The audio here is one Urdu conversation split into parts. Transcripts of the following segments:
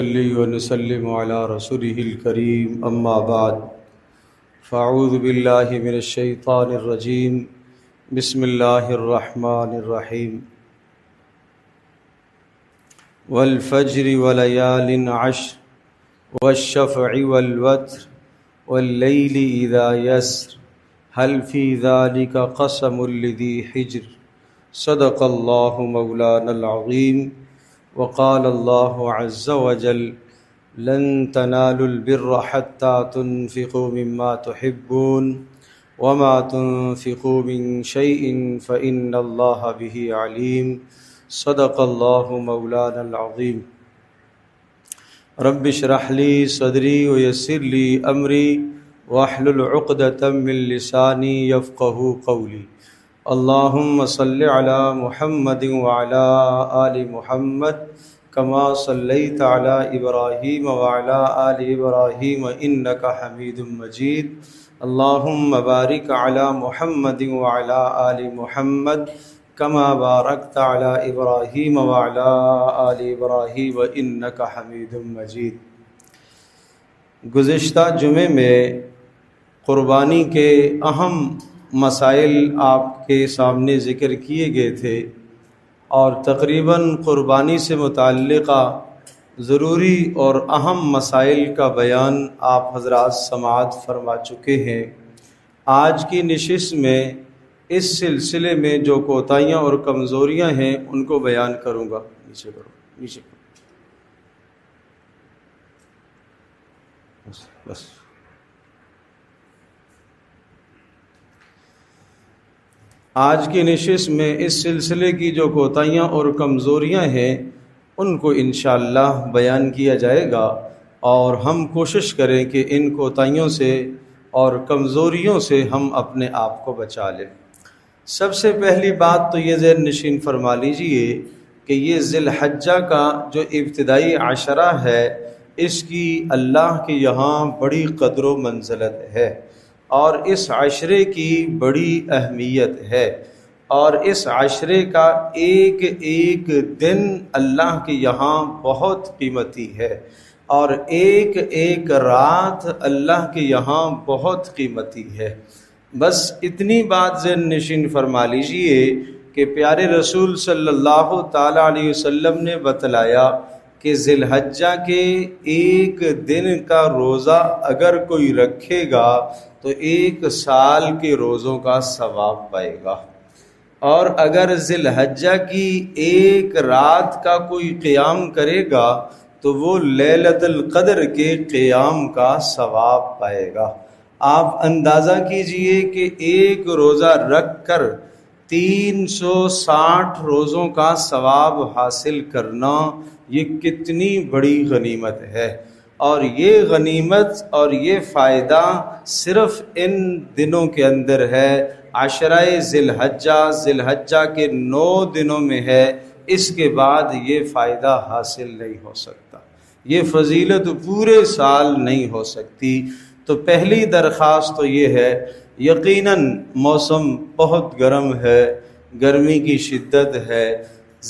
صلی ونسلم علی رسولہ الکریم اما بعد فاعوذ باللہ من الشیطان الرجیم بسم اللہ الرحمن الرحیم والفجر ولیال عشر والشفع والوتر واللیل اذا یسر هل فی ذلک قسم لذی حجر صدق اللہ مولانا العظیم وقال اللہ عز وجل لن تنالوا البر حتى تنفقوا مما تحبون وما تنفقوا من شيء فإن الله به عليم صدق اللہ مولانا العظیم رب اشرح لي صدری ويسر لي امری واحلل عقدۃ من لسانی يفقهوا قولی اللہم صل علی محمد وعلی آل محمد کما صلیت علی ابراہیم وعلی آل ابراہیم انک حمید مجید اللہم بارک علی محمد وعلی آل محمد کما بارکت علی ابراہیم وعلی آل ابراہیم انک حمید مجید۔ گزشتہ جمعے میں قربانی کے اہم مسائل آپ کے سامنے ذکر کیے گئے تھے اور تقریباً قربانی سے متعلقہ ضروری اور اہم مسائل کا بیان آپ حضرات سماعت فرما چکے ہیں۔ آج کی نشست میں اس سلسلے میں جو کوتاہیاں اور کمزوریاں ہیں ان کو بیان کروں گا۔ نیچے کرو، نیچے کرو، بس۔ آج کی نشست میں اس سلسلے کی جو کوتاہیاں اور کمزوریاں ہیں ان کو انشاءاللہ بیان کیا جائے گا اور ہم کوشش کریں کہ ان کوتاہیوں سے اور کمزوریوں سے ہم اپنے آپ کو بچا لیں۔ سب سے پہلی بات تو یہ ذہن نشین فرما لیجئے کہ یہ ذی الحجہ کا جو ابتدائی عشرہ ہے اس کی اللہ کے یہاں بڑی قدر و منزلت ہے اور اس عشرے کی بڑی اہمیت ہے، اور اس عشرے کا ایک ایک دن اللہ کے یہاں بہت قیمتی ہے اور ایک ایک رات اللہ کے یہاں بہت قیمتی ہے۔ بس اتنی بات ذہن نشین فرما لیجئے کہ پیارے رسول صلی اللہ تعالیٰ علیہ وسلم نے بتلایا کہ ذی الحجہ کے ایک دن کا روزہ اگر کوئی رکھے گا تو ایک سال کے روزوں کا ثواب پائے گا، اور اگر ذی الحجہ کی ایک رات کا کوئی قیام کرے گا تو وہ لیلۃ القدر کے قیام کا ثواب پائے گا۔ آپ اندازہ کیجئے کہ ایک روزہ رکھ کر 360 روزوں کا ثواب حاصل کرنا یہ کتنی بڑی غنیمت ہے، اور یہ غنیمت اور یہ فائدہ صرف ان دنوں کے اندر ہے۔ عشرہ ذی الحجہ کے 9 دنوں میں ہے، اس کے بعد یہ فائدہ حاصل نہیں ہو سکتا، یہ فضیلت پورے سال نہیں ہو سکتی۔ تو پہلی درخواست تو یہ ہے، یقیناً موسم بہت گرم ہے، گرمی کی شدت ہے،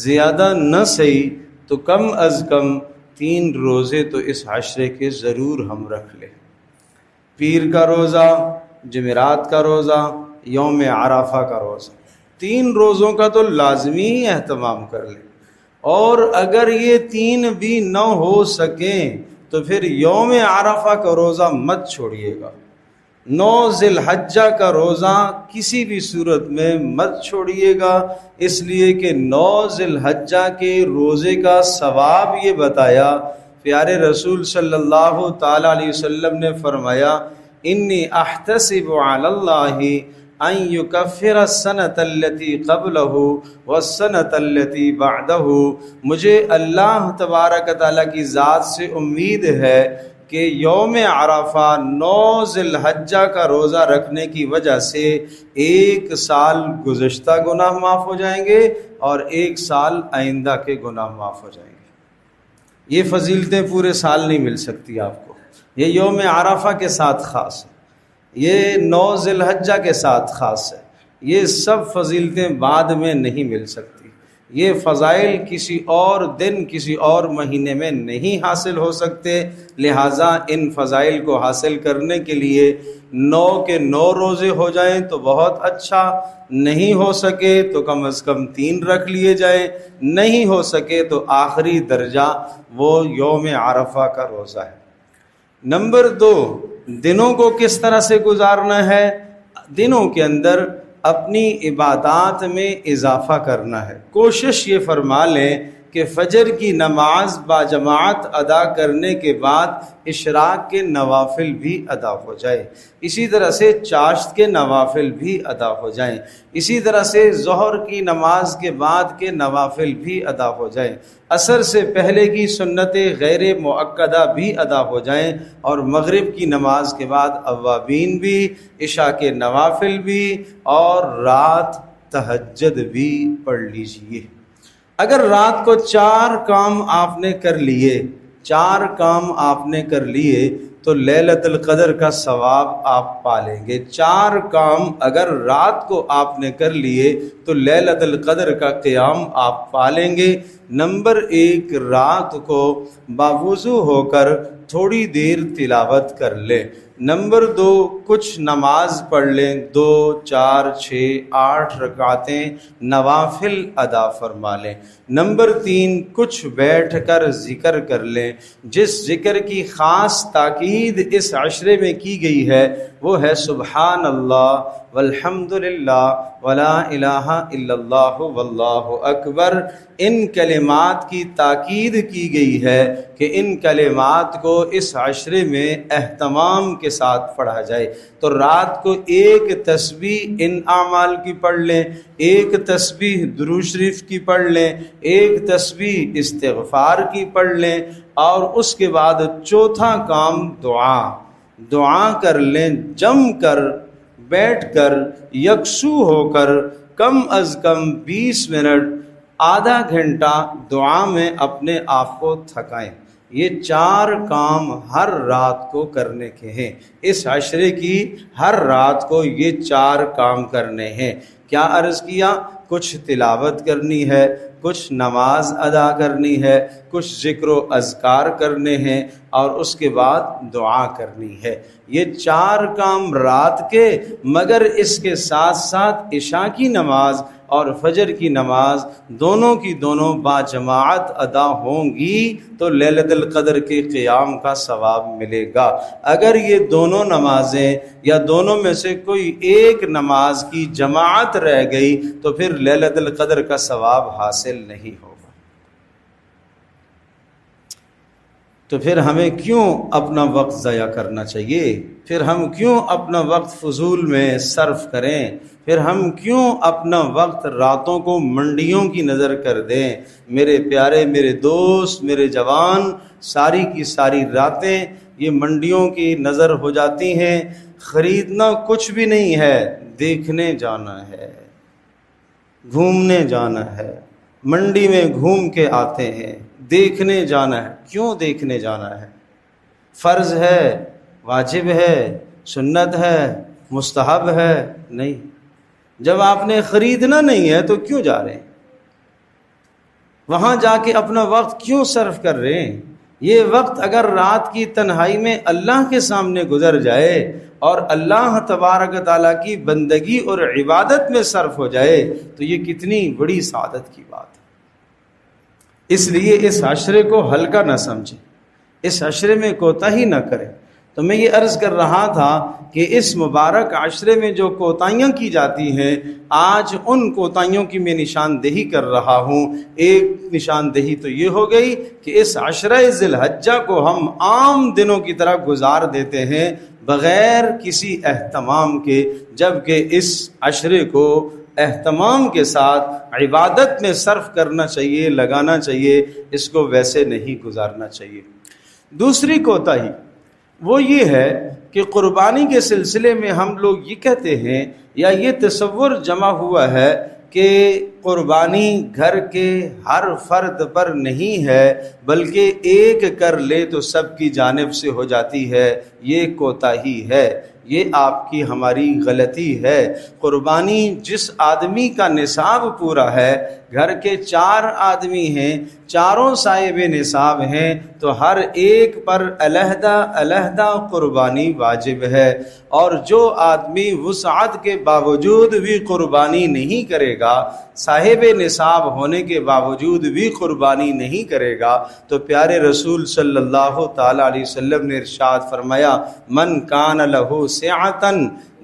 زیادہ نہ صحیح تو کم از کم 3 روزے تو اس عشرے کے ضرور ہم رکھ لیں۔ پیر کا روزہ، جمعرات کا روزہ، یوم عرفہ کا روزہ، 3 روزوں کا تو لازمی اہتمام کر لیں، اور اگر یہ 3 بھی نہ ہو سکیں تو پھر یوم عرفہ کا روزہ مت چھوڑیے گا، 9 ذی الحجہ کا روزہ کسی بھی صورت میں مت چھوڑیے گا، اس لیے کہ 9 ذی الحجہ کے روزے کا ثواب یہ بتایا پیارے رسول صلی اللہ تعالیٰ علیہ وسلم نے فرمایا انی احتسب علی اللہ ان یکفر السنۃ التی قبلہ والسنۃ التی بعدہ، مجھے اللہ تبارک تعالیٰ کی ذات سے امید ہے کہ یوم عرفہ 9 ذی الحجہ کا روزہ رکھنے کی وجہ سے 1 سال گزشتہ گناہ معاف ہو جائیں گے اور 1 سال آئندہ کے گناہ معاف ہو جائیں گے۔ یہ فضیلتیں پورے سال نہیں مل سکتی آپ کو، یہ یوم عرفہ کے ساتھ خاص ہے، یہ 9 ذی الحجہ کے ساتھ خاص ہے، یہ سب فضیلتیں بعد میں نہیں مل سکتی۔ یہ فضائل کسی اور دن کسی اور مہینے میں نہیں حاصل ہو سکتے، لہٰذا ان فضائل کو حاصل کرنے کے لیے 9 کے 9 روزے ہو جائیں تو بہت اچھا، نہیں ہو سکے تو کم از کم 3 رکھ لیے جائیں، نہیں ہو سکے تو آخری درجہ وہ یوم عرفہ کا روزہ ہے۔ نمبر 2، دنوں کو کس طرح سے گزارنا ہے؟ دنوں کے اندر اپنی عبادات میں اضافہ کرنا ہے۔ کوشش یہ فرما لیں کہ فجر کی نماز باجماعت ادا کرنے کے بعد اشراق کے نوافل بھی ادا ہو جائے، اسی طرح سے چاشت کے نوافل بھی ادا ہو جائیں، اسی طرح سے ظہر کی نماز کے بعد کے نوافل بھی ادا ہو جائیں، عصر سے پہلے کی سنتیں غیر مؤکدہ بھی ادا ہو جائیں، اور مغرب کی نماز کے بعد اوابین بھی، عشاء کے نوافل بھی، اور رات تہجد بھی پڑھ لیجئے۔ اگر رات کو 4 کام آپ نے کر لیے، 4 کام آپ نے کر لیے تو لیلۃ القدر کا ثواب آپ پالیں گے۔ 4 کام اگر رات کو آپ نے کر لیے تو لیلۃ القدر کا قیام آپ پالیں گے۔ نمبر 1، رات کو باوضو ہو کر تھوڑی دیر تلاوت کر لیں۔ نمبر 2، کچھ نماز پڑھ لیں، 2، 4، 6، 8 رکعتیں نوافل ادا فرما لیں۔ نمبر 3، کچھ بیٹھ کر ذکر کر لیں۔ جس ذکر کی خاص تاکید اس عشرے میں کی گئی ہے وہ ہے سبحان اللہ والحمد للہ ولا الہ الا اللہ واللہ اکبر۔ ان کلمات کی تاکید کی گئی ہے کہ ان کلمات کو اس عشرے میں اہتمام کے ساتھ پڑھا جائے۔ تو رات کو 1 تسبیح ان اعمال کی پڑھ لیں، 1 تسبیح درود شریف کی پڑھ لیں، 1 تسبیح استغفار کی پڑھ لیں، اور اس کے بعد چوتھا کام دعا کر لیں، جم کر بیٹھ کر یکسو ہو کر کم از کم 20 منٹ آدھا گھنٹہ دعا میں اپنے آپ کو تھکائیں۔ یہ 4 کام ہر رات کو کرنے کے ہیں، اس عشرے کی ہر رات کو یہ 4 کام کرنے ہیں۔ کیا عرض کیا؟ کچھ تلاوت کرنی ہے، کچھ نماز ادا کرنی ہے، کچھ ذکر و اذکار کرنے ہیں، اور اس کے بعد دعا کرنی ہے۔ یہ 4 کام رات کے، مگر اس کے ساتھ ساتھ عشاء کی نماز اور فجر کی نماز دونوں کی دونوں باجماعت ادا ہوں گی تو لیلۃ القدر کے قیام کا ثواب ملے گا۔ اگر یہ دونوں نمازیں یا دونوں میں سے کوئی ایک نماز کی جماعت رہ گئی تو پھر لیلۃ القدر کا ثواب حاصل نہیں ہوگا۔ تو پھر ہمیں کیوں اپنا وقت ضائع کرنا چاہیے؟ پھر ہم کیوں اپنا وقت فضول میں صرف کریں؟ پھر ہم کیوں اپنا وقت راتوں کو منڈیوں کی نظر کر دیں؟ میرے پیارے، میرے دوست، میرے جوان، ساری کی ساری راتیں یہ منڈیوں کی نظر ہو جاتی ہیں۔ خریدنا کچھ بھی نہیں ہے، دیکھنے جانا ہے، گھومنے جانا ہے، منڈی میں گھوم کے آتے ہیں، دیکھنے جانا ہے۔ کیوں دیکھنے جانا ہے؟ فرض ہے، واجب ہے، سنت ہے، مستحب ہے؟ نہیں۔ جب آپ نے خریدنا نہیں ہے تو کیوں جا رہے ہیں؟ وہاں جا کے اپنا وقت کیوں صرف کر رہے ہیں؟ یہ وقت اگر رات کی تنہائی میں اللہ کے سامنے گزر جائے اور اللہ تبارک تعالیٰ کی بندگی اور عبادت میں صرف ہو جائے تو یہ کتنی بڑی سعادت کی بات ہے۔ اس لیے اس عشرے کو ہلکا نہ سمجھیں، اس عشرے میں کوتاہی نہ کریں۔ تو میں یہ عرض کر رہا تھا کہ اس مبارک عشرے میں جو کوتاہیاں کی جاتی ہیں، آج ان کوتاہیوں کی میں نشاندہی کر رہا ہوں۔ ایک نشاندہی تو یہ ہو گئی کہ اس عشرہ ذی الحجہ کو ہم عام دنوں کی طرح گزار دیتے ہیں بغیر کسی اہتمام کے، جبکہ اس عشرے کو اہتمام کے ساتھ عبادت میں صرف کرنا چاہیے، لگانا چاہیے، اس کو ویسے نہیں گزارنا چاہیے۔ دوسری کوتاہی وہ یہ ہے کہ قربانی کے سلسلے میں ہم لوگ یہ کہتے ہیں یا یہ تصور جمع ہوا ہے کہ قربانی گھر کے ہر فرد پر نہیں ہے بلکہ ایک کر لے تو سب کی جانب سے ہو جاتی ہے، یہ کوتاہی ہے، یہ آپ کی ہماری غلطی ہے۔ قربانی جس آدمی کا نصاب پورا ہے، گھر کے 4 آدمی ہیں، چاروں صاحب نصاب ہیں، تو ہر ایک پر علیحدہ علیحدہ قربانی واجب ہے، اور جو آدمی وسعت کے باوجود بھی قربانی نہیں کرے گا، صاحب نصاب ہونے کے باوجود بھی قربانی نہیں کرے گا، تو پیارے رسول صلی اللہ تعالی علیہ وسلم نے ارشاد فرمایا، من کان لہ سعۃ،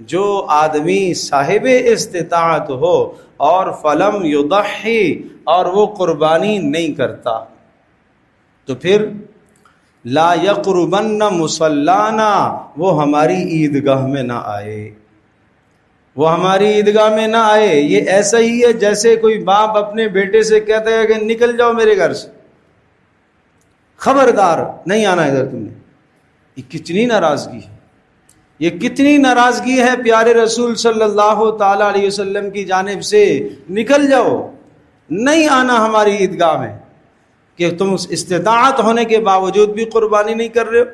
جو آدمی صاحب استطاعت ہو اور فلم یضحی، اور وہ قربانی نہیں کرتا، تو پھر لا یقربن مصلانا، وہ ہماری عیدگاہ میں نہ آئے، وہ ہماری عیدگاہ میں نہ آئے۔ یہ ایسا ہی ہے جیسے کوئی باپ اپنے بیٹے سے کہتا ہے کہ نکل جاؤ میرے گھر سے، خبردار نہیں آنا ادھر تم نے۔ یہ کتنی ناراضگی ہے، یہ کتنی ناراضگی ہے پیارے رسول صلی اللہ تعالی علیہ وسلم کی جانب سے، نکل جاؤ، نہیں آنا ہماری عیدگاہ میں، کہ تم استطاعت ہونے کے باوجود بھی قربانی نہیں کر رہے ہو۔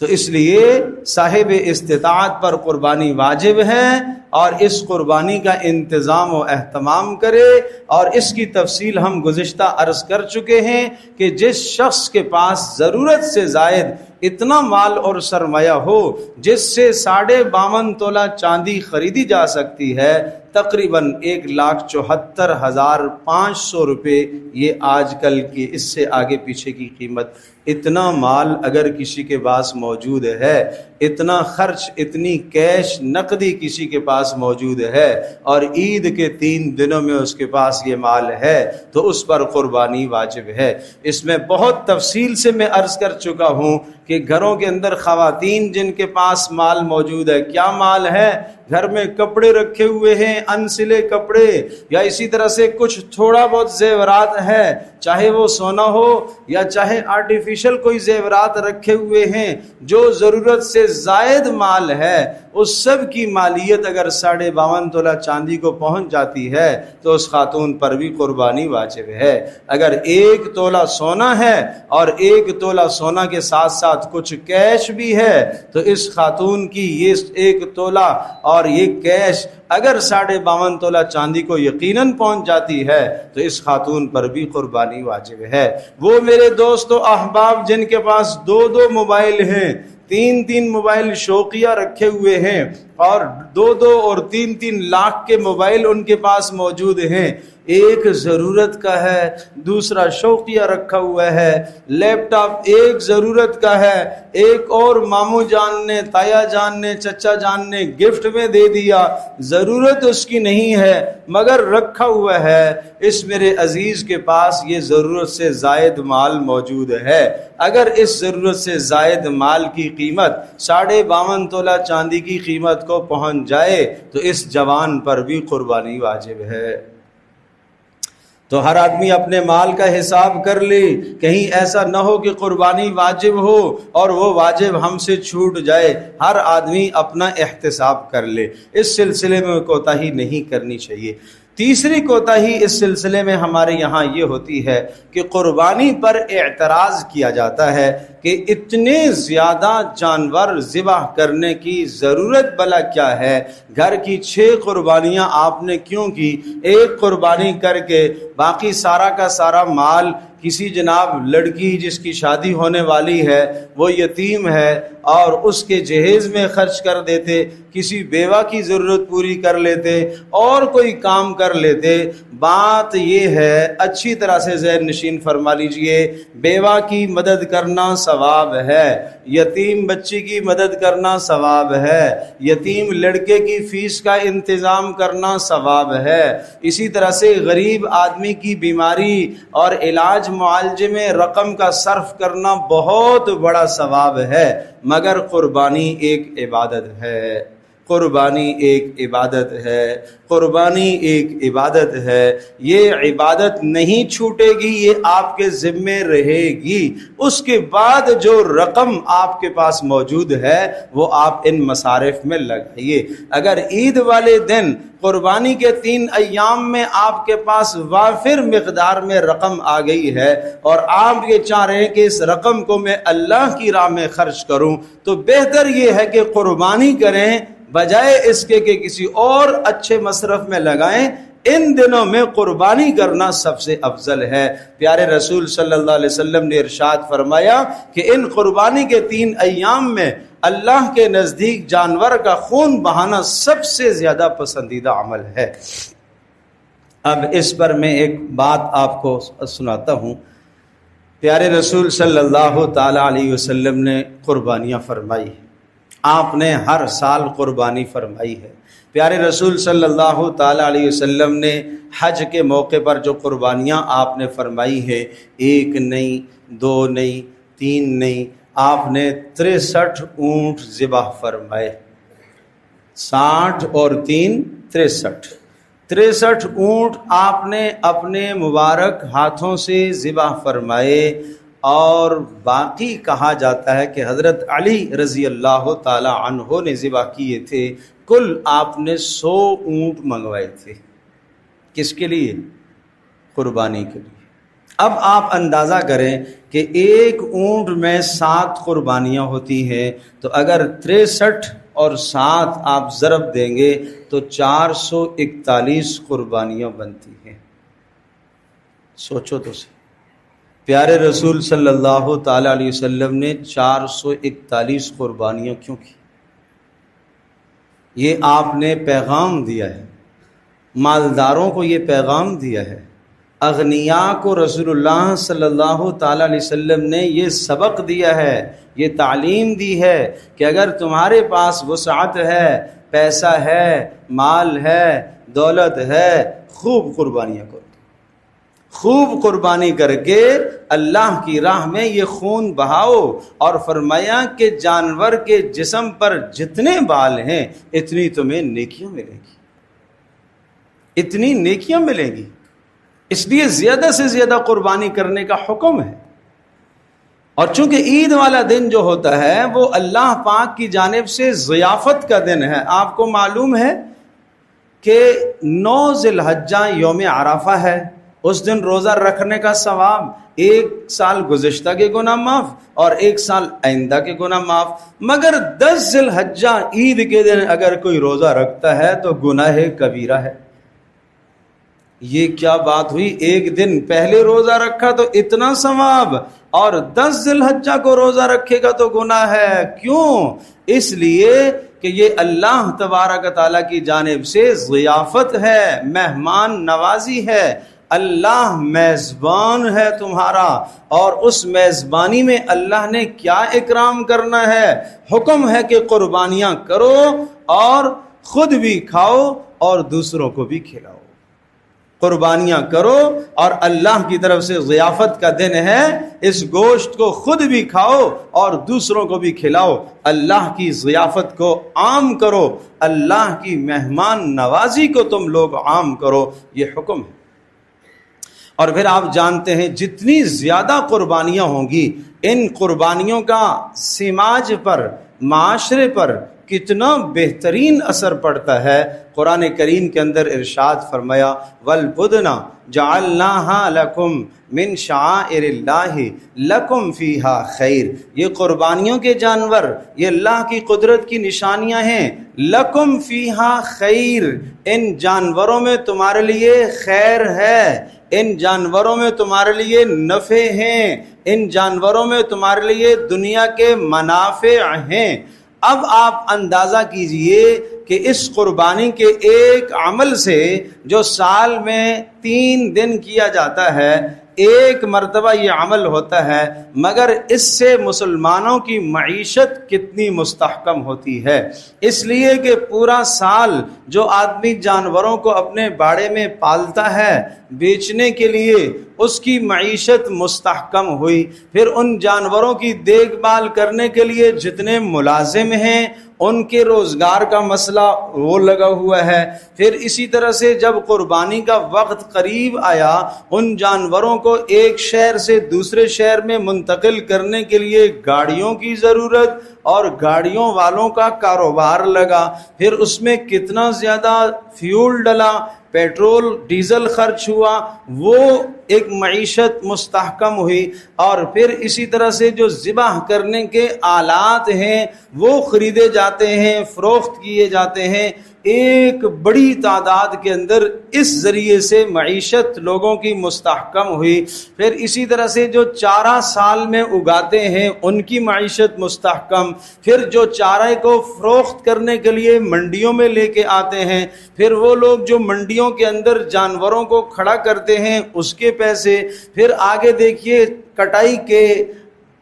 تو اس لیے صاحب استطاعت پر قربانی واجب ہے، اور اس قربانی کا انتظام و اہتمام کرے، اور اس کی تفصیل ہم گزشتہ عرض کر چکے ہیں کہ جس شخص کے پاس ضرورت سے زائد اتنا مال اور سرمایہ ہو جس سے 52.5 تولہ چاندی خریدی جا سکتی ہے، تقریباً 1,74,500 روپے، یہ آج کل کی اس سے آگے پیچھے کی قیمت، اتنا مال اگر کسی کے پاس موجود ہے، اتنا خرچ، اتنی کیش نقدی کسی کے پاس موجود ہے، اور عید کے 3 دنوں میں اس کے پاس یہ مال ہے، تو اس پر قربانی واجب ہے۔ اس میں بہت تفصیل سے میں عرض کر چکا ہوں کہ گھروں کے اندر خواتین جن کے پاس مال موجود ہے، کیا مال ہے؟ گھر میں کپڑے رکھے ہوئے ہیں، انسلے کپڑے، یا اسی طرح سے کچھ تھوڑا بہت زیورات ہے، چاہے وہ سونا ہو یا چاہے آرٹیفیشل کوئی زیورات رکھے ہوئے ہیں، جو ضرورت سے زائد مال ہے، اس سب کی مالیت اگر 52.5 تولہ چاندی کو پہنچ جاتی ہے تو اس خاتون پر بھی قربانی واجب ہے۔ اگر 1 تولہ سونا ہے اور 1 تولہ سونا کے ساتھ ساتھ کچھ کیش بھی ہے، تو اس خاتون کی یہ 1 تولہ اور یہ کیش اگر 52.5 تولہ چاندی کو یقیناً پہنچ جاتی ہے تو اس خاتون پر بھی قربانی واجب ہے۔ وہ میرے دوست و احباب جن کے پاس 2 موبائل ہیں، 3 موبائل شوقیہ رکھے ہوئے ہیں، اور 2 اور 3 لاکھ کے موبائل ان کے پاس موجود ہیں، ایک ضرورت کا ہے، دوسرا شوقیہ رکھا ہوا ہے، لیپ ٹاپ ایک ضرورت کا ہے، ایک اور ماموں جان نے، تایا جان نے، چچا جان نے گفٹ میں دے دیا، ضرورت اس کی نہیں ہے مگر رکھا ہوا ہے۔ اس میرے عزیز کے پاس یہ ضرورت سے زائد مال موجود ہے، اگر اس ضرورت سے زائد مال کی قیمت 52.5 تولہ چاندی کی قیمت کو پہنچ جائے تو اس جوان پر بھی قربانی واجب ہے۔ تو ہر آدمی اپنے مال کا حساب کر لے، کہیں ایسا نہ ہو کہ قربانی واجب ہو اور وہ واجب ہم سے چھوٹ جائے۔ ہر آدمی اپنا احتساب کر لے، اس سلسلے میں کوتاہی نہیں کرنی چاہیے۔ تیسری کوتاہی اس سلسلے میں ہمارے یہاں یہ ہوتی ہے کہ قربانی پر اعتراض کیا جاتا ہے کہ اتنے زیادہ جانور ذبح کرنے کی ضرورت بلا کیا ہے؟ گھر کی 6 قربانیاں آپ نے کیوں کی؟ 1 قربانی کر کے باقی سارا کا سارا مال کسی جناب لڑکی جس کی شادی ہونے والی ہے، وہ یتیم ہے، اور اس کے جہیز میں خرچ کر دیتے، کسی بیوہ کی ضرورت پوری کر لیتے، اور کوئی کام کر لیتے۔ بات یہ ہے، اچھی طرح سے ذہن نشین فرما لیجئے، بیوہ کی مدد کرنا ثواب ہے، یتیم بچی کی مدد کرنا ثواب ہے، یتیم لڑکے کی فیس کا انتظام کرنا ثواب ہے، اسی طرح سے غریب آدمی کی بیماری اور علاج معالجے میں رقم کا صرف کرنا بہت بڑا ثواب ہے، مگر قربانی ایک عبادت ہے۔ قربانی ایک عبادت ہے، قربانی ایک عبادت ہے، یہ عبادت نہیں چھوٹے گی، یہ آپ کے ذمے رہے گی۔ اس کے بعد جو رقم آپ کے پاس موجود ہے وہ آپ ان مصارف میں لگائیے۔ اگر عید والے دن قربانی کے 3 ایام میں آپ کے پاس وافر مقدار میں رقم آ گئی ہے اور آپ یہ چاہ رہے ہیں کہ اس رقم کو میں اللہ کی راہ میں خرچ کروں، تو بہتر یہ ہے کہ قربانی کریں بجائے اس کے کہ کسی اور اچھے مصرف میں لگائیں۔ ان دنوں میں قربانی کرنا سب سے افضل ہے۔ پیارے رسول صلی اللہ علیہ وسلم نے ارشاد فرمایا کہ ان قربانی کے 3 ایام میں اللہ کے نزدیک جانور کا خون بہانا سب سے زیادہ پسندیدہ عمل ہے۔ اب اس پر میں ایک بات آپ کو سناتا ہوں۔ پیارے رسول صلی اللہ تعالی علیہ وسلم نے قربانیاں فرمائی، آپ نے ہر سال قربانی فرمائی ہے۔ پیارے رسول صلی اللہ تعالی علیہ وسلم نے حج کے موقع پر جو قربانیاں آپ نے فرمائی ہے، 1 نہیں، 2 نہیں، 3 نہیں، آپ نے 63 اونٹ ذبح فرمائے۔ 60 اور 3 63 اونٹ آپ نے اپنے مبارک ہاتھوں سے ذبح فرمائے، اور باقی کہا جاتا ہے کہ حضرت علی رضی اللہ تعالی عنہ نے ذبح کیے تھے۔ کل آپ نے 100 اونٹ منگوائے تھے۔ کس کے لیے؟ قربانی کے لیے۔ اب آپ اندازہ کریں کہ 1 اونٹ میں 7 قربانیاں ہوتی ہیں، تو اگر 63 اور 7 آپ ضرب دیں گے تو 441 قربانیاں بنتی ہیں۔ سوچو تو صحیح، پیارے رسول صلی اللہ تعالی علیہ وسلم نے 441 قربانیاں کیوں کی؟ یہ آپ نے پیغام دیا ہے، مالداروں کو یہ پیغام دیا ہے، اغنیاء کو رسول اللہ صلی اللہ تعالی علیہ وسلم نے یہ سبق دیا ہے، یہ تعلیم دی ہے کہ اگر تمہارے پاس وسعت ہے، پیسہ ہے، مال ہے، دولت ہے، خوب قربانیاں کرو، خوب قربانی کر کے اللہ کی راہ میں یہ خون بہاؤ۔ اور فرمایا کہ جانور کے جسم پر جتنے بال ہیں اتنی تمہیں نیکیاں ملیں گی، اتنی نیکیاں ملیں گی۔ اس لیے زیادہ سے زیادہ قربانی کرنے کا حکم ہے۔ اور چونکہ عید والا دن جو ہوتا ہے وہ اللہ پاک کی جانب سے ضیافت کا دن ہے۔ آپ کو معلوم ہے کہ 9 ذی الحجہ یوم عرفہ ہے، اس دن روزہ رکھنے کا ثواب 1 سال گزشتہ کے گناہ معاف اور 1 سال آئندہ کے گناہ معاف۔ مگر 10 ذی الحجہ عید کے دن اگر کوئی روزہ رکھتا ہے تو گناہ کبیرہ ہے۔ یہ کیا بات ہوئی؟ 1 دن پہلے روزہ رکھا تو اتنا ثواب، اور 10 ذی الحجہ کو روزہ رکھے گا تو گناہ ہے۔ کیوں؟ اس لیے کہ یہ اللہ تبارک تعالیٰ کی جانب سے ضیافت ہے، مہمان نوازی ہے۔ اللہ میزبان ہے تمہارا، اور اس میزبانی میں اللہ نے کیا اکرام کرنا ہے؟ حکم ہے کہ قربانیاں کرو اور خود بھی کھاؤ اور دوسروں کو بھی کھلاؤ۔ قربانیاں کرو اور اللہ کی طرف سے ضیافت کا دن ہے، اس گوشت کو خود بھی کھاؤ اور دوسروں کو بھی کھلاؤ۔ اللہ کی ضیافت کو عام کرو، اللہ کی مہمان نوازی کو تم لوگ عام کرو، یہ حکم ہے۔ اور پھر آپ جانتے ہیں جتنی زیادہ قربانیاں ہوں گی، ان قربانیوں کا سماج پر، معاشرے پر کتنا بہترین اثر پڑتا ہے۔ قرآن کریم کے اندر ارشاد فرمایا وَالْبُدْنَ جَعَلْنَاهَا لَكُمْ مِنْ شَعَائِرِ اللَّهِ لَكُمْ فِيهَا خَيْرٌ۔ یہ قربانیوں کے جانور یہ اللہ کی قدرت کی نشانیاں ہیں۔ لَكُمْ فِيهَا خَيْرٌ، ان جانوروں میں تمہارے لیے خیر ہے، ان جانوروں میں تمہارے لیے نفع ہیں، ان جانوروں میں تمہارے لیے دنیا کے منافع ہیں۔ اب آپ اندازہ کیجئے کہ اس قربانی کے ایک عمل سے جو سال میں 3 دن کیا جاتا ہے، 1 مرتبہ یہ عمل ہوتا ہے، مگر اس سے مسلمانوں کی معیشت کتنی مستحکم ہوتی ہے۔ اس لیے کہ پورا سال جو آدمی جانوروں کو اپنے باڑے میں پالتا ہے بیچنے کے لیے، اس کی معیشت مستحکم ہوئی۔ پھر ان جانوروں کی دیکھ بھال کرنے کے لیے جتنے ملازم ہیں ان کے روزگار کا مسئلہ وہ لگا ہوا ہے۔ پھر اسی طرح سے جب قربانی کا وقت قریب آیا، ان جانوروں کو ایک شہر سے دوسرے شہر میں منتقل کرنے کے لیے گاڑیوں کی ضرورت اور گاڑیوں والوں کا کاروبار لگا۔ پھر اس میں کتنا زیادہ فیول ڈلا، پیٹرول ڈیزل خرچ ہوا، وہ ایک معیشت مستحکم ہوئی۔ اور پھر اسی طرح سے جو ذبح کرنے کے آلات ہیں وہ خریدے جاتے ہیں، فروخت کیے جاتے ہیں، ایک بڑی تعداد کے اندر اس ذریعے سے معیشت لوگوں کی مستحکم ہوئی۔ پھر اسی طرح سے جو چارہ سال میں اگاتے ہیں ان کی معیشت مستحکم، پھر جو چارے کو فروخت کرنے کے لیے منڈیوں میں لے کے آتے ہیں، پھر وہ لوگ جو منڈیوں کے اندر جانوروں کو کھڑا کرتے ہیں اس کے پیسے، پھر آگے دیکھیے کٹائی کے،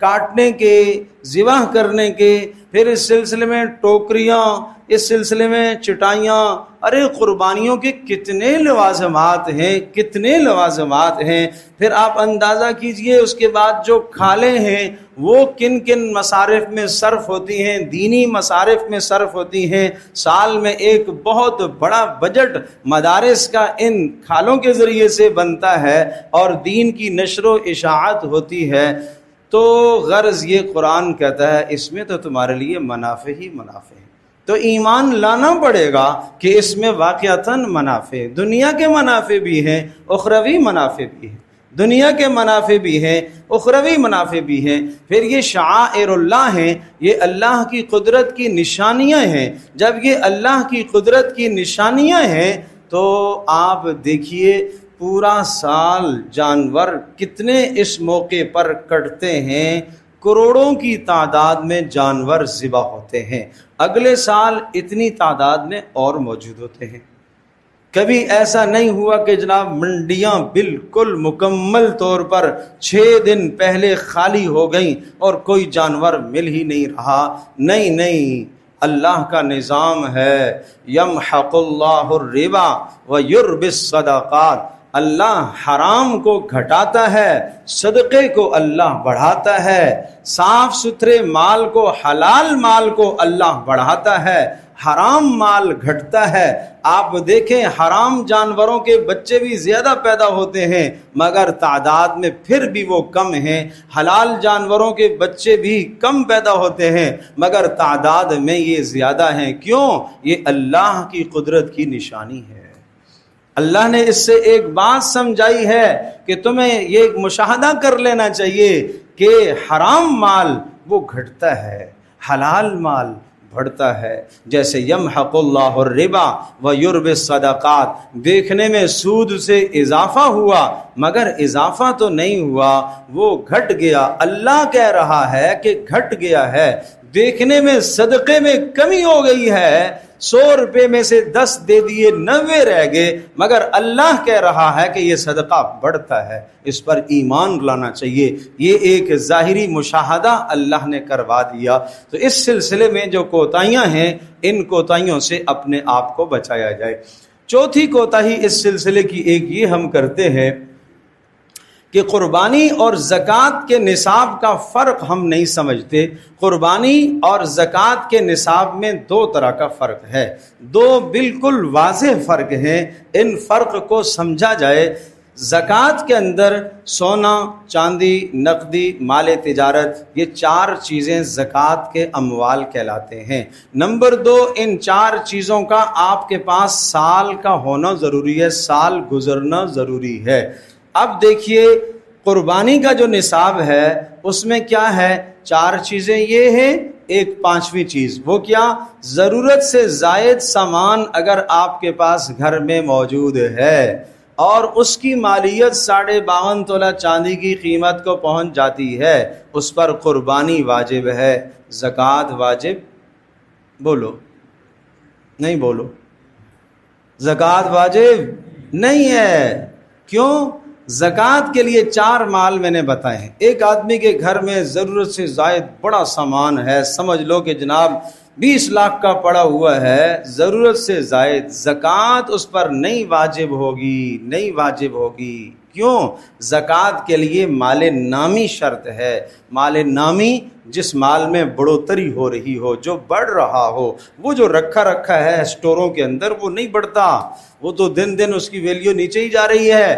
کاٹنے کے، ذبح کرنے کے، پھر اس سلسلے میں ٹوکریاں، اس سلسلے میں چٹائیاں، ارے قربانیوں کے کتنے لوازمات ہیں، کتنے لوازمات ہیں۔ پھر آپ اندازہ کیجئے اس کے بعد جو کھالیں ہیں وہ کن کن مصارف میں صرف ہوتی ہیں، دینی مصارف میں صرف ہوتی ہیں۔ سال میں ایک بہت بڑا بجٹ مدارس کا ان کھالوں کے ذریعے سے بنتا ہے اور دین کی نشر و اشاعت ہوتی ہے۔ تو غرض یہ قرآن کہتا ہے اس میں تو تمہارے لیے منافع ہی منافع ہے، تو ایمان لانا پڑے گا کہ اس میں واقعتاً منافع، دنیا کے منافع بھی ہیں، اخروی منافع بھی ہیں، دنیا کے منافع بھی ہیں، اخروی منافع بھی ہیں۔ پھر یہ شعائر اللہ ہیں، یہ اللہ کی قدرت کی نشانیاں ہیں۔ جب یہ اللہ کی قدرت کی نشانیاں ہیں تو آپ دیکھیے پورا سال جانور کتنے اس موقع پر کٹتے ہیں، کروڑوں کی تعداد میں جانور ذبح ہوتے ہیں، اگلے سال اتنی تعداد میں اور موجود ہوتے ہیں۔ کبھی ایسا نہیں ہوا کہ جناب منڈیاں بالکل مکمل طور پر 6 دن پہلے خالی ہو گئیں اور کوئی جانور مل ہی نہیں رہا، نہیں، اللہ کا نظام ہے، یمحق اللہ الربا ویربی الصدقات، اللہ حرام کو گھٹاتا ہے، صدقے کو اللہ بڑھاتا ہے، صاف ستھرے مال کو، حلال مال کو اللہ بڑھاتا ہے، حرام مال گھٹتا ہے۔ آپ دیکھیں حرام جانوروں کے بچے بھی زیادہ پیدا ہوتے ہیں مگر تعداد میں پھر بھی وہ کم ہیں، حلال جانوروں کے بچے بھی کم پیدا ہوتے ہیں مگر تعداد میں یہ زیادہ ہیں۔ کیوں؟ یہ اللہ کی قدرت کی نشانی ہے۔ اللہ نے اس سے ایک بات سمجھائی ہے کہ تمہیں یہ مشاہدہ کر لینا چاہیے کہ حرام مال وہ گھٹتا ہے، حلال مال بڑھتا ہے۔ جیسے یمحق اللہ الربا ویربی الصدقات، دیکھنے میں سود سے اضافہ ہوا مگر اضافہ تو نہیں ہوا، وہ گھٹ گیا۔ اللہ کہہ رہا ہے کہ گھٹ گیا ہے، دیکھنے میں صدقے میں کمی ہو گئی ہے، 100 روپے میں سے 10 دے دیے، 90 رہ گئے، مگر اللہ کہہ رہا ہے کہ یہ صدقہ بڑھتا ہے۔ اس پر ایمان لانا چاہیے۔ یہ ایک ظاہری مشاہدہ اللہ نے کروا دیا۔ تو اس سلسلے میں جو کوتاہیاں ہیں ان کوتاہیوں سے اپنے آپ کو بچایا جائے۔ چوتھی کوتاہی اس سلسلے کی ایک یہ ہم کرتے ہیں کہ قربانی اور زکوٰۃ کے نصاب کا فرق ہم نہیں سمجھتے۔ قربانی اور زکوٰۃ کے نصاب میں 2 طرح کا فرق ہے، 2 بالکل واضح فرق ہیں، ان فرق کو سمجھا جائے۔ زکوٰۃ کے اندر سونا، چاندی، نقدی، مال تجارت، یہ 4 چیزیں زکوٰۃ کے اموال کہلاتے ہیں۔ نمبر 2، ان 4 چیزوں کا آپ کے پاس سال کا ہونا ضروری ہے، سال گزرنا ضروری ہے۔ اب دیکھیے قربانی کا جو نصاب ہے اس میں کیا ہے، 4 چیزیں یہ ہیں، ایک 5ویں چیز وہ کیا، ضرورت سے زائد سامان اگر آپ کے پاس گھر میں موجود ہے اور اس کی مالیت 52.5 تولہ چاندی کی قیمت کو پہنچ جاتی ہے، اس پر قربانی واجب ہے، زکوٰۃ واجب بولو نہیں بولو، زکوٰۃ واجب نہیں ہے۔ کیوں؟ زکوٰۃ کے لیے 4 مال میں نے بتائے ہیں۔ ایک آدمی کے گھر میں ضرورت سے زائد بڑا سامان ہے، سمجھ لو کہ جناب 20 لاکھ کا پڑا ہوا ہے، ضرورت سے زائد، زکوٰۃ اس پر نہیں واجب ہوگی، نہیں واجب ہوگی۔ کیوں؟ زکوٰۃ کے لیے مال نامی شرط ہے، مال نامی جس مال میں بڑھوتری ہو رہی ہو، جو بڑھ رہا ہو، وہ جو رکھا ہے اسٹوروں کے اندر وہ نہیں بڑھتا، وہ تو دن دن اس کی ویلیو نیچے ہی جا رہی ہے۔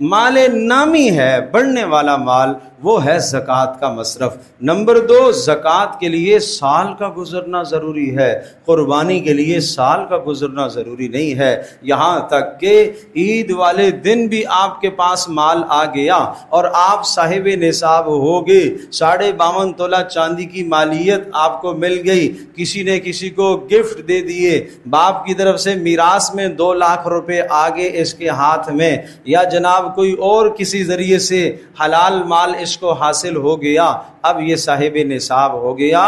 مال نامی ہے، بڑھنے والا مال، وہ ہے زکوٰۃ کا مصرف۔ نمبر 2، زکوٰۃ کے لیے سال کا گزرنا ضروری ہے، قربانی کے لیے سال کا گزرنا ضروری نہیں ہے۔ یہاں تک کہ عید والے دن بھی آپ کے پاس مال آ گیا اور آپ صاحب نصاب ہو گئے، 52.5 تولہ چاندی کی مالیت آپ کو مل گئی، کسی نے کسی کو گفٹ دے دیے، باپ کی طرف سے میراث میں 2 لاکھ روپے آگے اس کے ہاتھ میں، یا جناب کوئی اور کسی ذریعے سے حلال مال اس کو حاصل ہو گیا، اب یہ صاحب نصاب ہو گیا،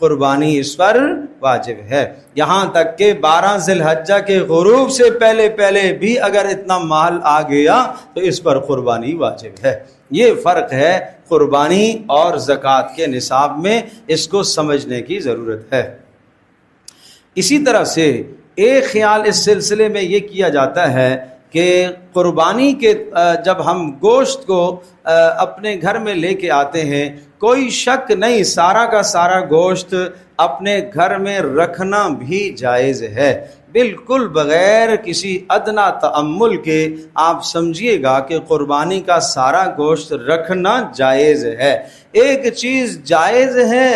قربانی اس پر واجب ہے۔ یہاں تک کہ 12 ذی الحجہ کے غروب سے پہلے بھی اگر اتنا مال آ گیا تو اس پر قربانی واجب ہے۔ یہ فرق ہے قربانی اور زکوٰۃ کے نصاب میں، اس کو سمجھنے کی ضرورت ہے۔ اسی طرح سے ایک خیال اس سلسلے میں یہ کیا جاتا ہے کہ قربانی کے جب ہم گوشت کو اپنے گھر میں لے کے آتے ہیں، کوئی شک نہیں سارا کا سارا گوشت اپنے گھر میں رکھنا بھی جائز ہے، بالکل بغیر کسی ادنا تأمل کے آپ سمجھیے گا کہ قربانی کا سارا گوشت رکھنا جائز ہے۔ ایک چیز جائز ہے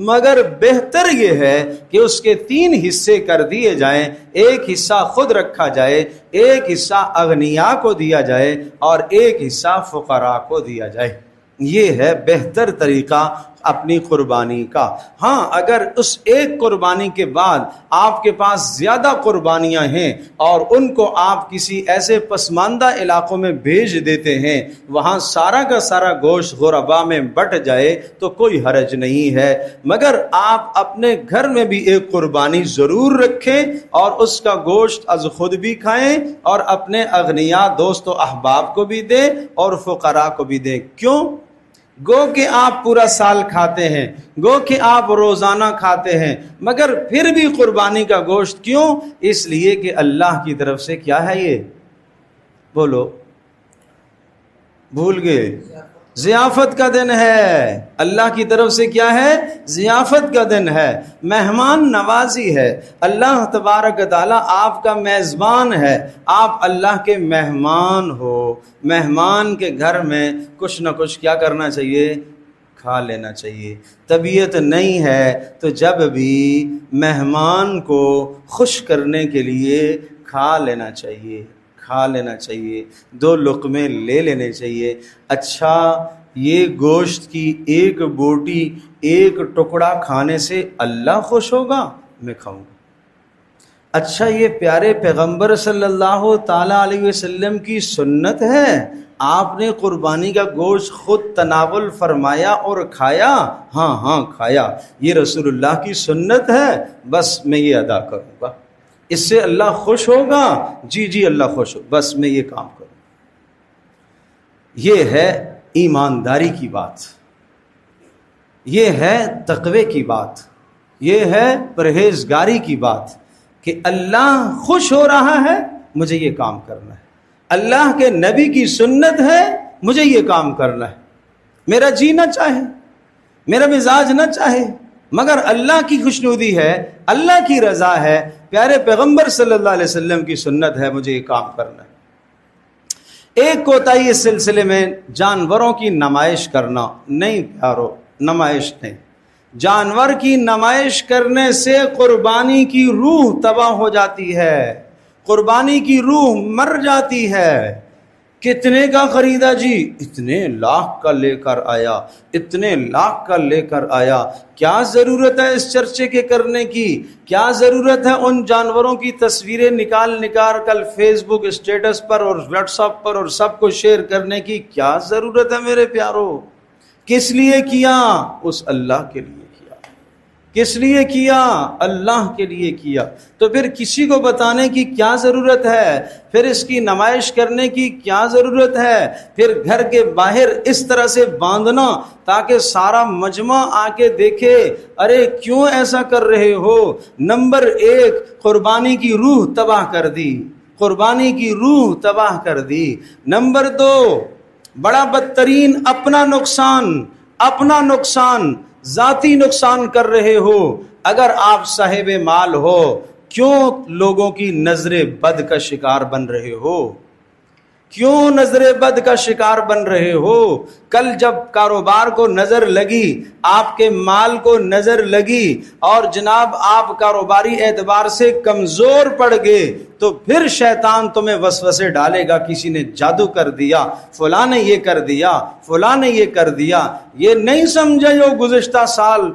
مگر بہتر یہ ہے کہ اس کے 3 حصے کر دیے جائیں، ایک حصہ خود رکھا جائے، ایک حصہ اغنیاء کو دیا جائے اور ایک حصہ فقراء کو دیا جائے۔ یہ ہے بہتر طریقہ اپنی قربانی کا۔ ہاں اگر اس ایک قربانی کے بعد آپ کے پاس زیادہ قربانیاں ہیں اور ان کو آپ کسی ایسے پسماندہ علاقوں میں بھیج دیتے ہیں، وہاں سارا کا سارا گوشت غربا میں بٹ جائے تو کوئی حرج نہیں ہے، مگر آپ اپنے گھر میں بھی ایک قربانی ضرور رکھیں اور اس کا گوشت از خود بھی کھائیں اور اپنے اغنیاء دوست و احباب کو بھی دیں اور فقراء کو بھی دیں۔ کیوں؟ گو کہ آپ پورا سال کھاتے ہیں، گو کہ آپ روزانہ کھاتے ہیں، مگر پھر بھی قربانی کا گوشت کیوں؟ اس لیے کہ اللہ کی طرف سے کیا ہے، یہ بولو، بھول گئے، ضیافت کا دن ہے۔ اللہ کی طرف سے کیا ہے؟ ضیافت کا دن ہے، مہمان نوازی ہے۔ اللہ تبارک تعالیٰ آپ کا میزبان ہے، آپ اللہ کے مہمان ہو۔ مہمان کے گھر میں کچھ نہ کچھ کیا کرنا چاہیے؟ کھا لینا چاہیے۔ طبیعت نہیں ہے تو جب بھی مہمان کو خوش کرنے کے لیے کھا لینا چاہیے، کھا لینا چاہیے، 2 لقمے لے لینے چاہیے۔ اچھا یہ گوشت کی ایک بوٹی، ایک ٹکڑا کھانے سے اللہ خوش ہوگا؟ میں کھاؤں گا۔ اچھا یہ پیارے پیغمبر صلی اللہ تعالیٰ علیہ وسلم کی سنت ہے، آپ نے قربانی کا گوشت خود تناول فرمایا اور کھایا؟ ہاں کھایا، یہ رسول اللہ کی سنت ہے، بس میں یہ ادا کروں گا، اس سے اللہ خوش ہوگا؟ جی اللہ خوش ہو، بس میں یہ کام کروں۔ یہ ہے ایمانداری کی بات، یہ ہے تقوی کی بات، یہ ہے پرہیزگاری کی بات کہ اللہ خوش ہو رہا ہے، مجھے یہ کام کرنا ہے، اللہ کے نبی کی سنت ہے، مجھے یہ کام کرنا ہے، میرا جی نہ چاہے، میرا مزاج نہ چاہے، مگر اللہ کی خوشنودی ہے، اللہ کی رضا ہے، پیارے پیغمبر صلی اللہ علیہ وسلم کی سنت ہے، مجھے یہ کام کرنا ہے۔ ایک کوتاہی اس سلسلے میں جانوروں کی نمائش کرنا نہیں پیارو، نمائش نہیں، جانور کی نمائش کرنے سے قربانی کی روح تباہ ہو جاتی ہے، قربانی کی روح مر جاتی ہے۔ کتنے کا خریدا جی؟ اتنے لاکھ کا لے کر آیا، اتنے لاکھ کا لے کر آیا۔ کیا ضرورت ہے اس چرچے کے کرنے کی؟ کیا ضرورت ہے ان جانوروں کی تصویریں نکال کل فیس بک اسٹیٹس پر اور واٹس ایپ پر اور سب کو شیئر کرنے کی؟ کیا ضرورت ہے میرے پیارو؟ کس لیے کیا؟ اس اللہ کے لیے کیا۔ کس لیے کیا؟ اللہ کے لیے کیا۔ تو پھر کسی کو بتانے کی کیا ضرورت ہے؟ پھر اس کی نمائش کرنے کی کیا ضرورت ہے؟ پھر گھر کے باہر اس طرح سے باندھنا تاکہ سارا مجمع آ کے دیکھے، ارے کیوں ایسا کر رہے ہو؟ نمبر 1 قربانی کی روح تباہ کر دی، قربانی کی روح تباہ کر دی۔ نمبر 2، بڑا بدترین اپنا نقصان ذاتی نقصان کر رہے ہو۔ اگر آپ صاحب مال ہو، کیوں لوگوں کی نظر بد کا شکار بن رہے ہو؟ کیوں نظر بد کا شکار بن رہے ہو؟ کل جب کاروبار کو نظر لگی، آپ کے مال کو نظر لگی اور جناب آپ کاروباری اعتبار سے کمزور پڑ گئے، تو پھر شیطان تمہیں وسوسے ڈالے گا، کسی نے جادو کر دیا، فلاں نے یہ کر دیا، فلاں نے یہ کر دیا۔ یہ نہیں سمجھے جو گزشتہ سال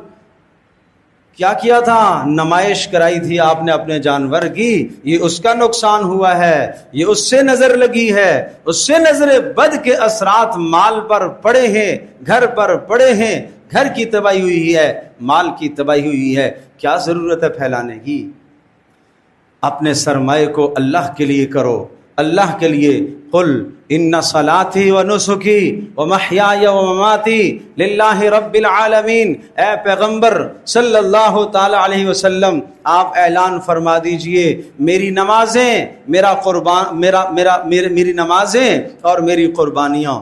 کیا کیا تھا، نمائش کرائی تھی آپ نے اپنے جانور کی، یہ اس کا نقصان ہوا ہے، یہ اس سے نظر لگی ہے، اس سے نظر بد کے اثرات مال پر پڑے ہیں، گھر پر پڑے ہیں، گھر کی تباہی ہوئی ہے، مال کی تباہی ہوئی ہے۔ کیا ضرورت ہے پھیلانے کی؟ اپنے سرمایہ کو اللہ کے لیے کرو، اللہ کے لیے۔ قل ان صلاتی و نسکی و محیای و مماتی للہ رب العالمین، اے پیغمبر صلی اللہ تعالی علیہ وسلم آپ اعلان فرما دیجئے، میری نمازیں، میری نمازیں اور میری قربانیاں،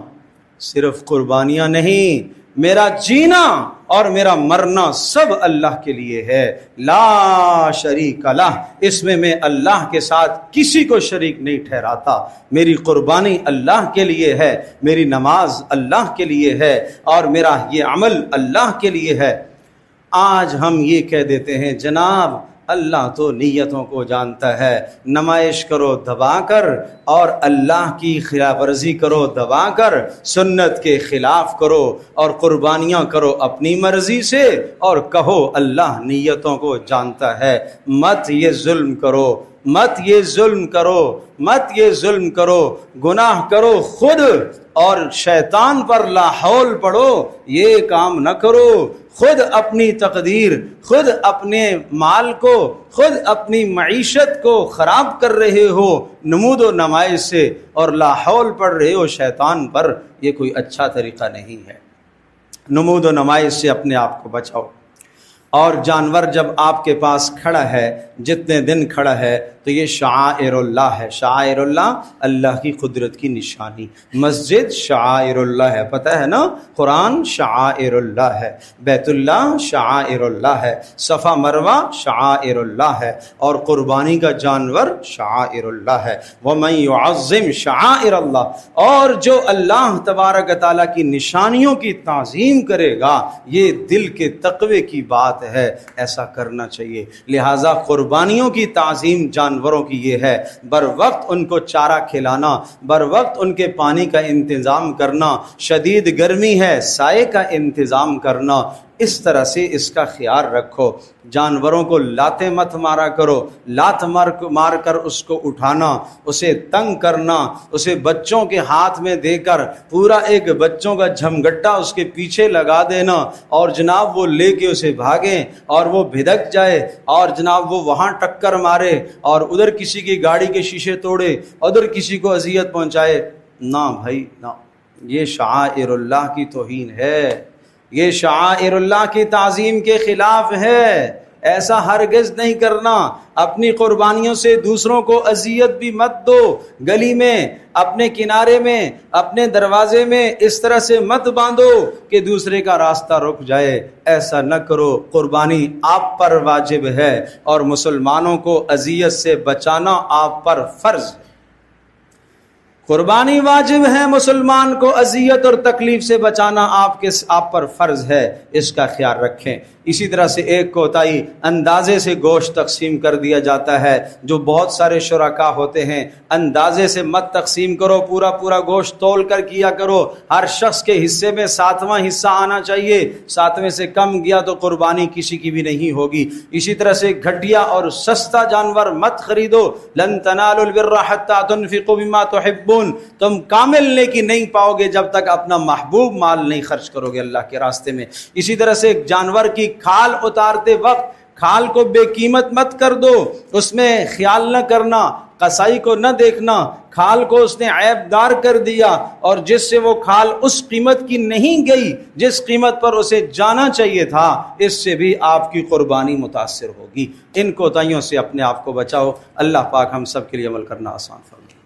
صرف قربانیاں نہیں، میرا جینا اور میرا مرنا سب اللہ کے لیے ہے، لا شریک لہ، اس میں اللہ کے ساتھ کسی کو شریک نہیں ٹھہراتا۔ میری قربانی اللہ کے لیے ہے، میری نماز اللہ کے لیے ہے، اور میرا یہ عمل اللہ کے لیے ہے۔ آج ہم یہ کہہ دیتے ہیں جناب اللہ تو نیتوں کو جانتا ہے، نمائش کرو دبا کر اور اللہ کی خلاف ورزی کرو دبا کر، سنت کے خلاف کرو اور قربانیاں کرو اپنی مرضی سے، اور کہو اللہ نیتوں کو جانتا ہے۔ مت یہ ظلم کرو، مت یہ ظلم کرو، مت یہ ظلم کرو، گناہ کرو خود اور شیطان پر لا حول پڑھو، یہ کام نہ کرو۔ خود اپنی تقدیر، خود اپنے مال کو، خود اپنی معیشت کو خراب کر رہے ہو نمود و نمائش سے، اور لا حول پڑھ رہے ہو شیطان پر، یہ کوئی اچھا طریقہ نہیں ہے۔ نمود و نمائش سے اپنے آپ کو بچاؤ۔ اور جانور جب آپ کے پاس کھڑا ہے، جتنے دن کھڑا ہے، تو یہ شعائر اللہ ہے۔ شعائر اللہ، اللہ کی قدرت کی نشانی۔ مسجد شعائر اللہ ہے، پتہ ہے نا؟ قرآن شعائر اللہ ہے، بیت اللہ شعائر اللہ ہے، صفا مروہ شعائر اللہ ہے، اور قربانی کا جانور شعائر اللہ ہے۔ وَمَن يُعَظِّمْ شَعَائِرَ اللَّهِ، اور جو اللہ تبارک تعالیٰ کی نشانیوں کی تعظیم کرے گا، یہ دل کے تقوی کی بات ہے، ایسا کرنا چاہیے۔ لہٰذا قربانیوں کی تعظیم جانوروں کی یہ ہے، بر وقت ان کو چارہ کھلانا، بر وقت ان کے پانی کا انتظام کرنا، شدید گرمی ہے سائے کا انتظام کرنا، اس طرح سے اس کا خیال رکھو۔ جانوروں کو لاتیں مت مارا کرو، لات مار کر اس کو اٹھانا، اسے تنگ کرنا، اسے بچوں کے ہاتھ میں دے کر پورا ایک بچوں کا جھمگٹا اس کے پیچھے لگا دینا، اور جناب وہ لے کے اسے بھاگیں اور وہ بھدک جائے، اور جناب وہ وہاں ٹکر مارے اور ادھر کسی کی گاڑی کے شیشے توڑے، ادھر کسی کو اذیت پہنچائے۔ نہ بھائی نہ، یہ شعائر اللہ کی توہین ہے، یہ شعائر اللہ کی تعظیم کے خلاف ہے، ایسا ہرگز نہیں کرنا۔ اپنی قربانیوں سے دوسروں کو اذیت بھی مت دو، گلی میں، اپنے کنارے میں، اپنے دروازے میں اس طرح سے مت باندھو کہ دوسرے کا راستہ رک جائے، ایسا نہ کرو۔ قربانی آپ پر واجب ہے، اور مسلمانوں کو اذیت سے بچانا آپ پر فرض ہے۔ قربانی واجب ہے، مسلمان کو اذیت اور تکلیف سے بچانا آپ پر فرض ہے، اس کا خیال رکھیں۔ اسی طرح سے ایک کوتاہی، اندازے سے گوشت تقسیم کر دیا جاتا ہے، جو بہت سارے شرکا ہوتے ہیں، اندازے سے مت تقسیم کرو، پورا پورا گوشت تول کر کیا کرو، ہر شخص کے حصے میں 7واں حصہ آنا چاہیے، 7ویں سے کم گیا تو قربانی کسی کی بھی نہیں ہوگی۔ اسی طرح سے گھٹیا اور سستا جانور مت خریدو، لن تنالوا البر حتى تنفقوا مما تحبون، تم کامل نیکی نہیں پاؤ گے جب تک اپنا محبوب مال نہیں خرچ کرو گے اللہ کے راستے میں۔ اسی طرح سے جانور کی کھال اتارتے وقت کھال کو بے قیمت مت کر دو، اس میں خیال نہ کرنا، قصائی کو نہ دیکھنا، کھال کو اس نے عیب دار کر دیا اور جس سے وہ کھال اس قیمت کی نہیں گئی جس قیمت پر اسے جانا چاہیے تھا، اس سے بھی آپ کی قربانی متاثر ہوگی۔ ان کوتاہیوں سے اپنے آپ کو بچاؤ۔ اللہ پاک ہم سب کے لیے عمل کرنا آسان فرمائے۔